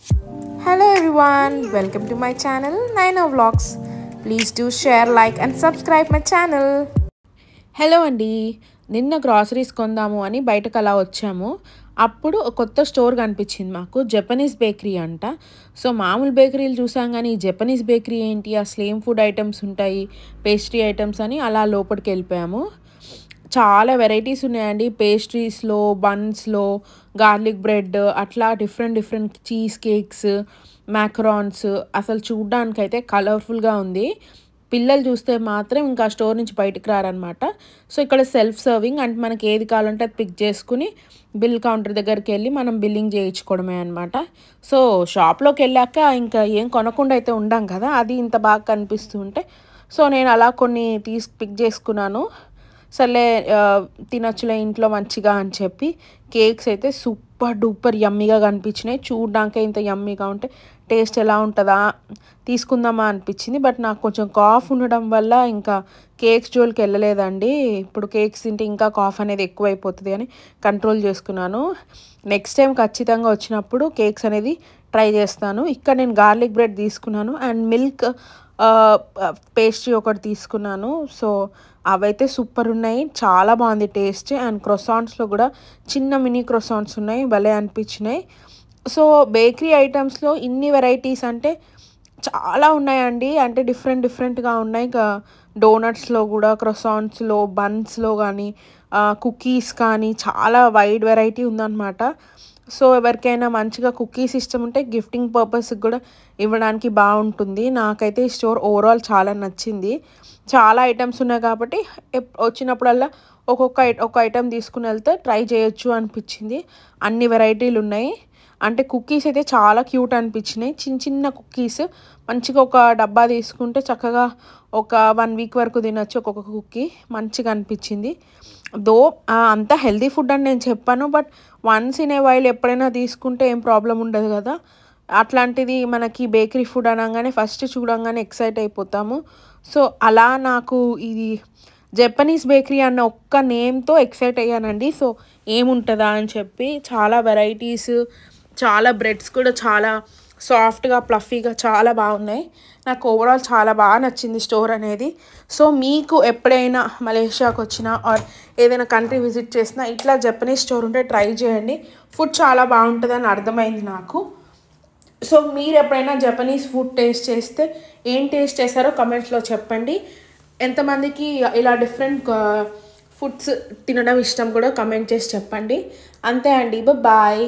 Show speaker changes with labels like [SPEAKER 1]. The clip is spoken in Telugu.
[SPEAKER 1] Hello everyone, welcome to my channel Naina Vlogs. Please do share, like and subscribe my channel. Hello అండి, నిన్న గ్రాసరీస్ కొందాము అని బయటకు అలా వచ్చాము. అప్పుడు ఒక కొత్త స్టోర్ కనిపించింది మాకు, జపనీస్ బేకరీ అంట. సో మామూలు బేకరీలు చూసాం కానీ ఈ జపనీస్ బేకరీ ఏంటి, అసలు ఏం ఫుడ్ ఐటమ్స్ ఉంటాయి, పేస్ట్రీ ఐటమ్స్ అని అలా లోపలికి వెళ్ళిపోయాము. చాలా వెరైటీస్ ఉన్నాయండి, పేస్ట్రీస్లో, బన్స్లో, గార్లిక్ బ్రెడ్, అట్లా డిఫరెంట్ చీజ్ కేక్స్, మ్యాకరాన్స్. అసలు చూడ్డానికైతే కలర్ఫుల్గా ఉంది. పిల్లలు చూస్తే మాత్రం ఇంకా స్టోర్ నుంచి బయటకు రారనమాట. సో ఇక్కడ సెల్ఫ్ సర్వింగ్ అంటే మనకి ఏది కావాలంటే అది పిక్ చేసుకుని బిల్ కౌంటర్ దగ్గరికి వెళ్ళి మనం బిల్లింగ్ చేయించుకోవడమే అనమాట. సో షాప్లోకి వెళ్ళాక ఇంకా ఏం కొనకుండా అయితే ఉండాం కదా, అది ఇంత బాగా కనిపిస్తుంటే సో నేను అలా కొన్ని పిక్ చేసుకున్నాను. సర్లే తినొచ్చులే ఇంట్లో మంచిగా అని చెప్పి. కేక్స్ అయితే సూపర్ డూపర్ యమ్మీగా కనిపించినాయి. చూడ్డానికే ఇంత యమ్మీగా ఉంటే టేస్ట్ ఎలా ఉంటుందా తీసుకుందామా అనిపించింది. బట్ నాకు కొంచెం కాఫ్ ఉండడం వల్ల ఇంకా కేక్స్ జోలికి వెళ్ళలేదండి. ఇప్పుడు కేక్స్ తింటే ఇంకా కాఫ్ అనేది ఎక్కువైపోతుంది అని కంట్రోల్ చేసుకున్నాను. నెక్స్ట్ టైం ఖచ్చితంగా వచ్చినప్పుడు కేక్స్ అనేది ట్రై చేస్తాను. ఇక్కడ నేను గార్లిక్ బ్రెడ్ తీసుకున్నాను అండ్ మిల్క్ పేస్ట్రీ ఒకటి తీసుకున్నాను. సో అవైతే సూపర్ ఉన్నాయి, చాలా బాగుంది టేస్ట్. అండ్ క్రొసాంట్స్లో కూడా చిన్న మినీ క్రొసాంట్స్ ఉన్నాయి, భలే అనిపించినాయి. సో బేకరీ ఐటమ్స్లో ఇన్ని వెరైటీస్ అంటే చాలా ఉన్నాయండి, అంటే డిఫరెంట్గా ఉన్నాయి. డోనట్స్లో కూడా, క్రొసాంట్స్లో, బన్స్లో కానీ, కుకీస్ కానీ చాలా వైడ్ వెరైటీ ఉందన్నమాట. సో ఎవరికైనా మంచిగా కుకీస్ ఇష్టం ఉంటే గిఫ్టింగ్ పర్పస్కి కూడా ఇవ్వడానికి బాగుంటుంది. నాకైతే ఈ స్టోర్ ఓవరాల్ చాలా నచ్చింది. చాలా ఐటమ్స్ ఉన్నాయి కాబట్టి వచ్చినప్పుడల్లా ఒక్కొక్క ఐటమ్ తీసుకుని వెళ్తే ట్రై చేయొచ్చు అనిపించింది. అన్ని వెరైటీలు ఉన్నాయి. అంటే కుకీస్ అయితే చాలా క్యూట్ అనిపించినాయి, చిన్న కుకీస్. మంచిగా ఒక డబ్బా తీసుకుంటే చక్కగా ఒక 1 వీక్ వరకు తినొచ్చు ఒక్కొక్క కుకీ. మంచిగా అనిపించింది. దో అంత హెల్తీ ఫుడ్ అని నేను చెప్పాను, but once in a while ఎప్పుడైనా తీసుకుంటే ఏం ప్రాబ్లం ఉండదు కదా. అట్లాంటిది మనకి బేకరీ ఫుడ్ అనగానే ఫస్ట్ చూడంగానే ఎక్సైట్ అయిపోతాము. సో అలా నాకు ఇది జపనీస్ బేకరీ అన్న ఒక్క నేమ్తో ఎక్సైట్ అయ్యానండి. సో ఏముంటుందా అని చెప్పి చాలా వెరైటీస్, చాలా బ్రెడ్స్ కూడా చాలా సాఫ్ట్గా ప్లఫీగా చాలా బాగున్నాయి. నాకు ఓవరాల్ చాలా బాగా నచ్చింది స్టోర్ అనేది. సో మీకు ఎప్పుడైనా మలేషియాకి వచ్చినా ఆర్ ఏదైనా కంట్రీ విజిట్ చేసినా ఇట్లా జపనీస్ స్టోర్ ఉంటే ట్రై చేయండి. ఫుడ్ చాలా బాగుంటుందని అర్థమైంది నాకు. సో మీరు ఎప్పుడైనా జపనీస్ ఫుడ్ టేస్ట్ చేస్తే ఏం టేస్ట్ చేస్తారో కమెంట్స్లో చెప్పండి. ఎంతమందికి ఇలా డిఫరెంట్ ఫుడ్స్ తినడం ఇష్టం కూడా కమెంట్ చేసి చెప్పండి. అంతే అండి, బాయ్.